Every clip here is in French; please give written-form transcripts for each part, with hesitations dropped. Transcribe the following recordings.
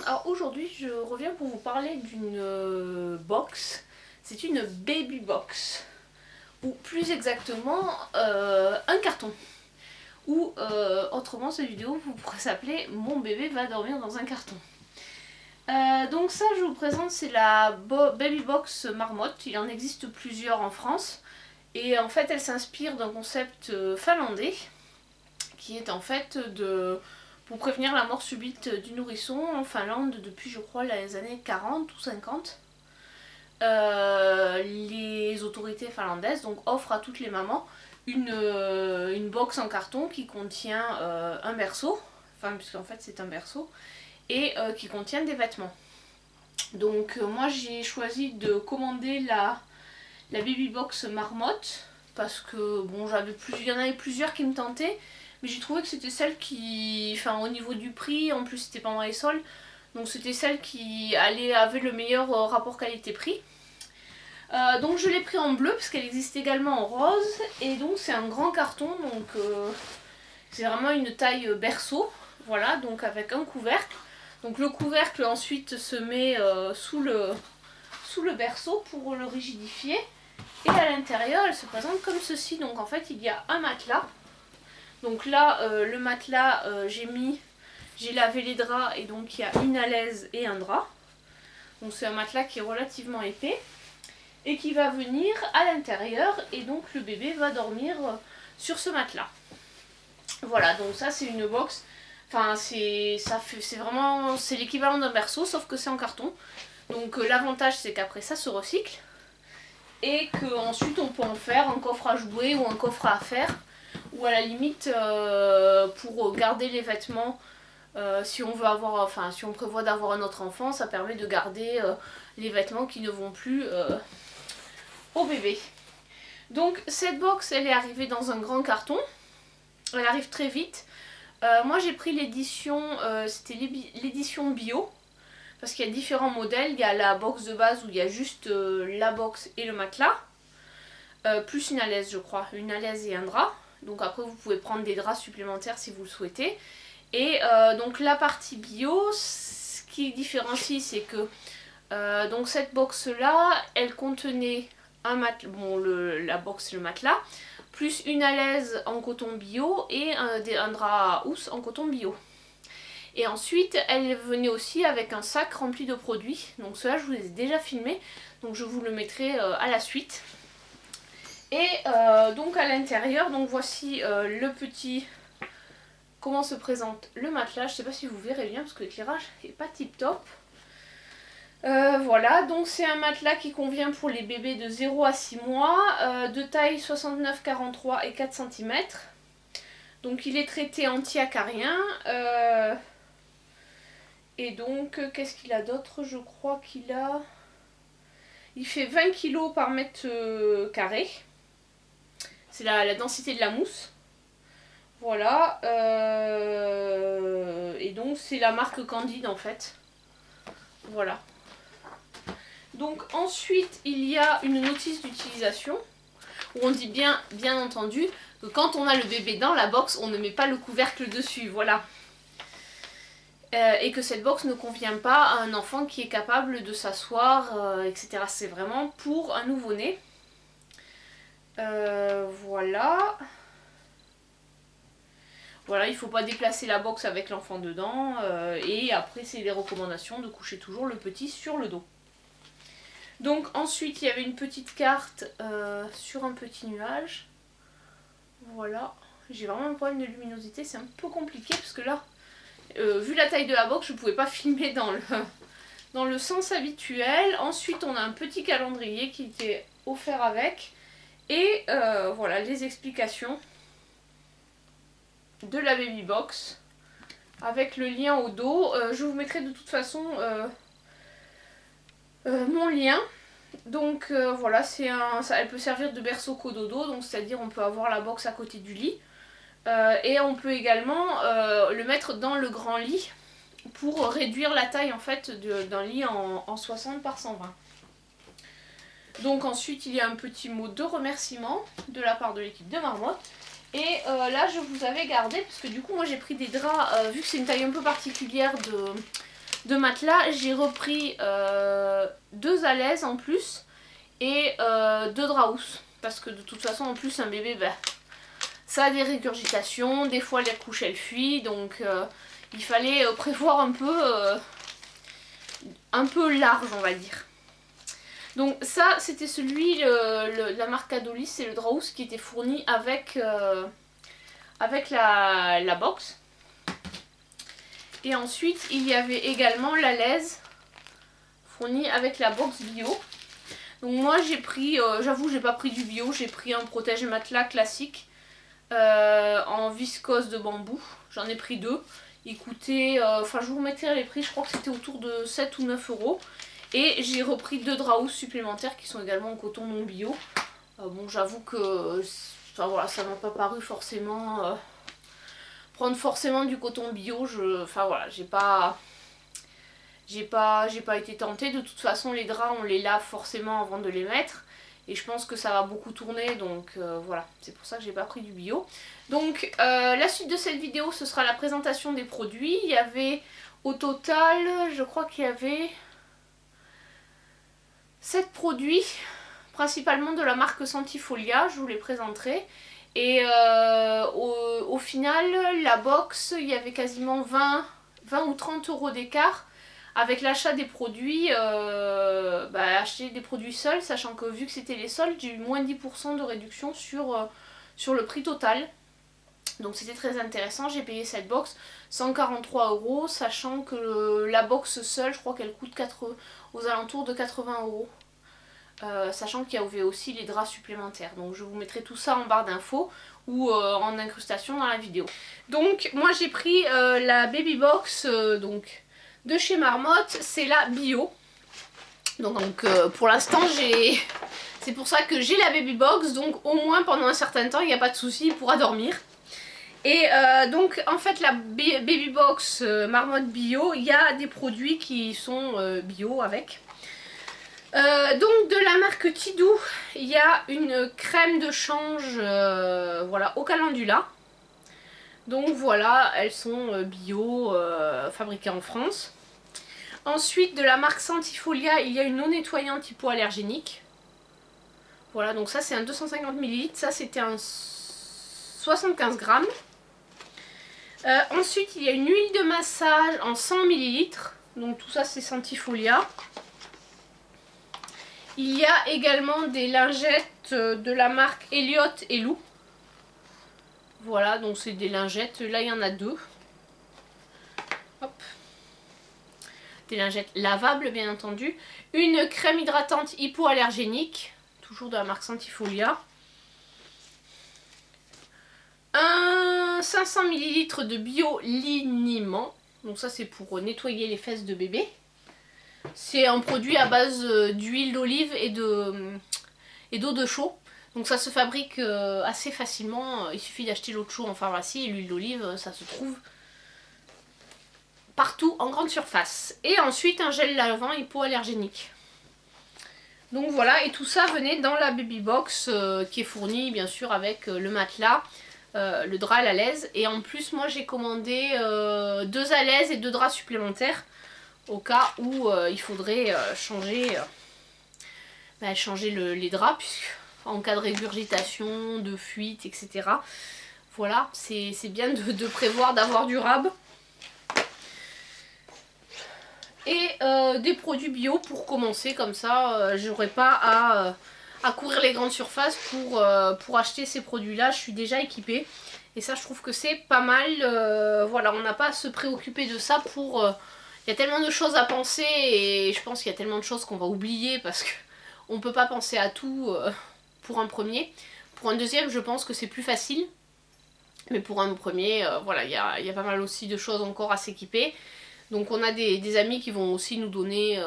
monde, alors aujourd'hui je reviens pour vous parler d'une box. C'est une baby box, ou plus exactement un carton. Ou autrement cette vidéo vous pourrez s'appeler Mon bébé va dormir dans un carton. Donc ça je vous présente, c'est la baby box marmotte. Il en existe plusieurs en France. Et en fait elle s'inspire d'un concept finlandais qui est en fait pour prévenir la mort subite du nourrisson en Finlande depuis je crois les années 40 ou 50. Les autorités finlandaises donc offrent à toutes les mamans une box en carton qui contient un berceau, enfin puisqu'en fait c'est un berceau, et qui contient des vêtements. Donc moi j'ai choisi de commander la baby box marmotte parce que bon il y en avait plusieurs qui me tentaient, mais j'ai trouvé que c'était celle qui, enfin au niveau du prix, en plus c'était pendant les soldes, donc c'était celle qui avait le meilleur rapport qualité-prix. Donc je l'ai pris en bleu parce qu'elle existe également en rose, et donc c'est un grand carton, donc c'est vraiment une taille berceau, voilà, donc avec un couvercle. Donc le couvercle ensuite se met sous le berceau pour le rigidifier, et à l'intérieur elle se présente comme ceci. Donc en fait il y a un matelas. Donc là le matelas j'ai lavé les draps, et donc il y a une alaise et un drap. Donc c'est un matelas qui est relativement épais et qui va venir à l'intérieur, et donc le bébé va dormir sur ce matelas. Voilà, donc ça c'est une box, enfin c'est l'équivalent d'un berceau sauf que c'est en carton. Donc l'avantage c'est qu'après ça se recycle, et qu'ensuite on peut en faire un coffre à jouer ou un coffre à affaires, ou à la limite pour garder les vêtements. Si on prévoit d'avoir un autre enfant, ça permet de garder les vêtements qui ne vont plus au bébé. Donc cette box elle est arrivée dans un grand carton, elle arrive très vite. Moi j'ai pris l'édition, c'était l'édition bio, parce qu'il y a différents modèles. Il y a la box de base où il y a juste la box et le matelas, plus une alaise je crois, une alaise et un drap. Donc après vous pouvez prendre des draps supplémentaires si vous le souhaitez. Et donc la partie bio, ce qui différencie c'est que donc cette box là elle contenait un matelas, la box et le matelas, plus une alaise en coton bio et un drap housse en coton bio. Et ensuite elle venait aussi avec un sac rempli de produits, donc cela je vous les ai déjà filmés, donc je vous le mettrai à la suite. Et donc à l'intérieur, donc voici le petit, comment se présente le matelas. Je sais pas si vous verrez bien parce que l'éclairage n'est pas tip top. Voilà, donc c'est un matelas qui convient pour les bébés de 0 à 6 mois, de taille 69, 43 et 4 cm. Donc il est traité anti-acarien. Et donc, qu'est-ce qu'il a d'autre? Je crois il fait 20 kg par mètre carré. C'est la densité de la mousse. Voilà. Et donc c'est la marque Candide en fait. Voilà. Donc ensuite il y a une notice d'utilisation où on dit bien entendu que quand on a le bébé dans la box on ne met pas le couvercle dessus, voilà. Et que cette box ne convient pas à un enfant qui est capable de s'asseoir, etc. C'est vraiment pour un nouveau-né. Voilà. Voilà, il ne faut pas déplacer la box avec l'enfant dedans. Et après c'est les recommandations de coucher toujours le petit sur le dos. Donc ensuite il y avait une petite carte sur un petit nuage. Voilà, j'ai vraiment un problème de luminosité, c'est un peu compliqué parce que là, vu la taille de la box, je ne pouvais pas filmer dans le sens habituel. Ensuite on a un petit calendrier qui était offert avec. Et voilà les explications de la baby box avec le lien au dos. Je vous mettrai de toute façon mon lien. Donc voilà, elle peut servir de berceau cododo, donc c'est-à-dire on peut avoir la box à côté du lit, et on peut également le mettre dans le grand lit pour réduire la taille en fait d'un lit en 60 par 120. Donc ensuite il y a un petit mot de remerciement de la part de l'équipe de Marmotte. Et là je vous avais gardé, parce que du coup moi j'ai pris des draps, vu que c'est une taille un peu particulière de matelas, j'ai repris 2 alaises en plus et 2 draps housses. Parce que de toute façon, en plus, un bébé, ben, ça a des régurgitations, des fois les couches elles fuient, donc il fallait prévoir un peu large, on va dire. Donc ça, c'était celui de la marque Adolis, c'est le drap housse qui était fourni avec la box. Et ensuite, il y avait également la laise fournie avec la box bio. Donc moi j'ai pris, j'avoue j'ai pas pris du bio, j'ai pris un protège matelas classique en viscose de bambou. J'en ai pris 2. Il coûtait, enfin je vous remettrai les prix, je crois que c'était autour de 7 ou 9 euros. Et j'ai repris 2 draps housses supplémentaires qui sont également en coton non bio. Bon j'avoue que enfin, voilà, ça m'a pas paru forcément prendre forcément du coton bio. Enfin voilà, j'ai pas été tentée. De toute façon les draps on les lave forcément avant de les mettre. Et je pense que ça va beaucoup tourner, donc voilà, c'est pour ça que j'ai pas pris du bio. Donc la suite de cette vidéo, ce sera la présentation des produits. Il y avait au total, je crois qu'il y avait 7 produits, principalement de la marque Santifolia, je vous les présenterai. Et au final, la box, il y avait quasiment 20 ou 30 euros d'écart. Avec l'achat des produits, acheter des produits seuls, sachant que vu que c'était les soldes, j'ai eu moins 10% de réduction sur le prix total. Donc c'était très intéressant, j'ai payé cette box 143 euros, sachant que la box seule, je crois qu'elle coûte aux alentours de 80 euros. Sachant qu'il y avait aussi les draps supplémentaires. Donc je vous mettrai tout ça en barre d'infos ou en incrustation dans la vidéo. Donc moi j'ai pris la baby box de chez Marmotte, c'est la bio. Donc pour l'instant c'est pour ça que j'ai la baby box, donc au moins pendant un certain temps il n'y a pas de souci, il pourra dormir. Et donc en fait la baby box Marmotte bio, il y a des produits qui sont bio avec. Donc de la marque Tidou, il y a une crème de change voilà, au calendula. Donc voilà, elles sont bio, fabriquées en France. Ensuite, de la marque Santifolia, il y a une eau nettoyante hypoallergénique. Voilà, donc ça c'est un 250 ml, ça c'était un 75 grammes. Ensuite, il y a une huile de massage en 100 ml. Donc tout ça c'est Santifolia. Il y a également des lingettes de la marque Elliott et Lou. Voilà, donc c'est des lingettes. Là, il y en a 2. Hop. Des lingettes lavables, bien entendu. Une crème hydratante hypoallergénique. Toujours de la marque Santifolia. Un 500 ml de bio-liniment. Donc ça, c'est pour nettoyer les fesses de bébé. C'est un produit à base d'huile d'olive et d'eau de chaux. Donc ça se fabrique assez facilement. Il suffit d'acheter l'eau de chaux en pharmacie et l'huile d'olive, ça se trouve partout en grande surface. Et ensuite un gel lavant hypoallergénique. Donc voilà, et tout ça venait dans la baby box qui est fournie bien sûr avec le matelas, le drap et la laise. Et en plus moi j'ai commandé 2 alaises et 2 draps supplémentaires. Au cas où il faudrait changer les draps, puisque en cas de régurgitation, de fuite, etc. Voilà, c'est bien de prévoir d'avoir du rab. Et des produits bio pour commencer, comme ça j'aurai pas à courir les grandes surfaces pour acheter ces produits là, je suis déjà équipée. Et ça je trouve que c'est pas mal, voilà, on n'a pas à se préoccuper de ça pour... il y a tellement de choses à penser et je pense qu'il y a tellement de choses qu'on va oublier parce qu'on ne peut pas penser à tout pour un premier. Pour un deuxième, je pense que c'est plus facile. Mais pour un premier, voilà, il y a pas mal aussi de choses encore à s'équiper. Donc on a des amis qui vont aussi nous donner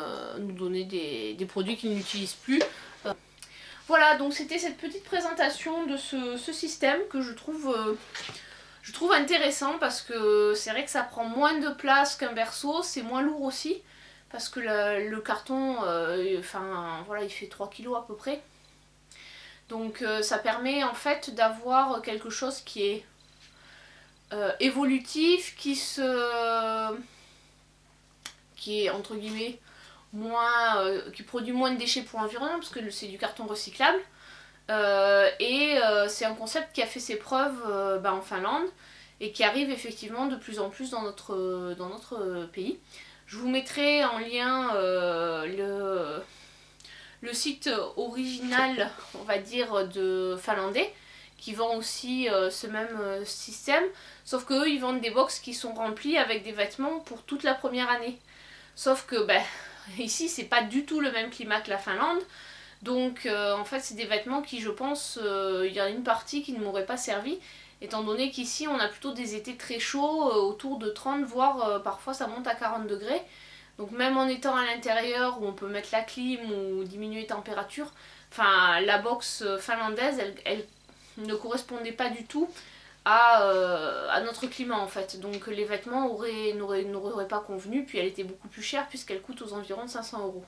des produits qu'ils n'utilisent plus. Voilà, donc c'était cette petite présentation de ce système que je trouve intéressant parce que c'est vrai que ça prend moins de place qu'un berceau, c'est moins lourd aussi parce que le carton, enfin voilà, il fait 3 kg à peu près. Donc ça permet en fait d'avoir quelque chose qui est évolutif, qui qui est entre guillemets moins, qui produit moins de déchets pour l'environnement parce que c'est du carton recyclable. C'est un concept qui a fait ses preuves en Finlande et qui arrive effectivement de plus en plus dans notre pays. Je vous mettrai en lien le site original, on va dire, de finlandais, qui vend aussi ce même système, sauf qu'eux ils vendent des box qui sont remplies avec des vêtements pour toute la première année. Sauf que ici c'est pas du tout le même climat que la Finlande, donc en fait c'est des vêtements qui, je pense, il y a une partie qui ne m'aurait pas servi, étant donné qu'ici on a plutôt des étés très chauds, autour de 30, voire parfois ça monte à 40 degrés. Donc même en étant à l'intérieur où on peut mettre la clim ou diminuer les températures, enfin la box finlandaise elle ne correspondait pas du tout à notre climat en fait. Donc les vêtements n'auraient pas convenu, puis elle était beaucoup plus chère puisqu'elle coûte aux environs de 500 €.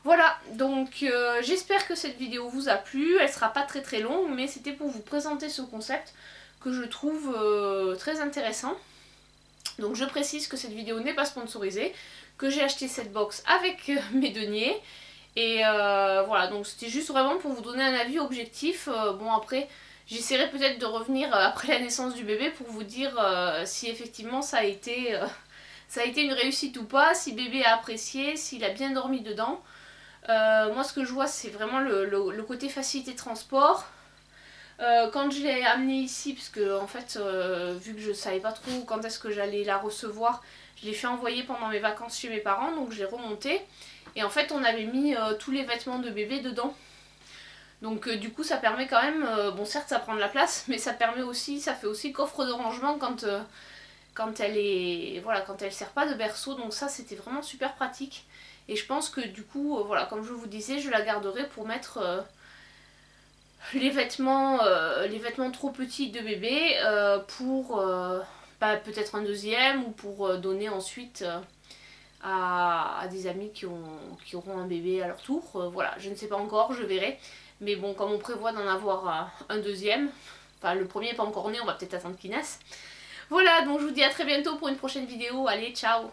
Voilà, donc j'espère que cette vidéo vous a plu, elle sera pas très longue, mais c'était pour vous présenter ce concept que je trouve très intéressant. Donc je précise que cette vidéo n'est pas sponsorisée, que j'ai acheté cette box avec mes deniers. Et voilà, donc c'était juste vraiment pour vous donner un avis objectif. Bon après, j'essaierai peut-être de revenir après la naissance du bébé pour vous dire si effectivement ça a été une réussite ou pas, si bébé a apprécié, s'il a bien dormi dedans. Moi ce que je vois c'est vraiment le côté facilité de transport. Quand je l'ai amenée ici, parce que en fait vu que je savais pas trop quand est-ce que j'allais la recevoir, je l'ai fait envoyer pendant mes vacances chez mes parents, donc je l'ai remontée. Et en fait on avait mis tous les vêtements de bébé dedans. Donc du coup ça permet quand même, bon certes ça prend de la place, mais ça permet aussi, ça fait aussi coffre de rangement quand elle est, voilà, quand elle sert pas de berceau. Donc ça c'était vraiment super pratique. Et je pense que du coup, voilà, comme je vous disais, je la garderai pour mettre les vêtements trop petits de bébé pour peut-être un deuxième, ou pour donner ensuite à des amis qui auront un bébé à leur tour. Voilà, je ne sais pas encore, je verrai. Mais bon, comme on prévoit d'en avoir un deuxième, enfin le premier n'est pas encore né, on va peut-être attendre qu'il naisse. Voilà, donc je vous dis à très bientôt pour une prochaine vidéo. Allez, ciao!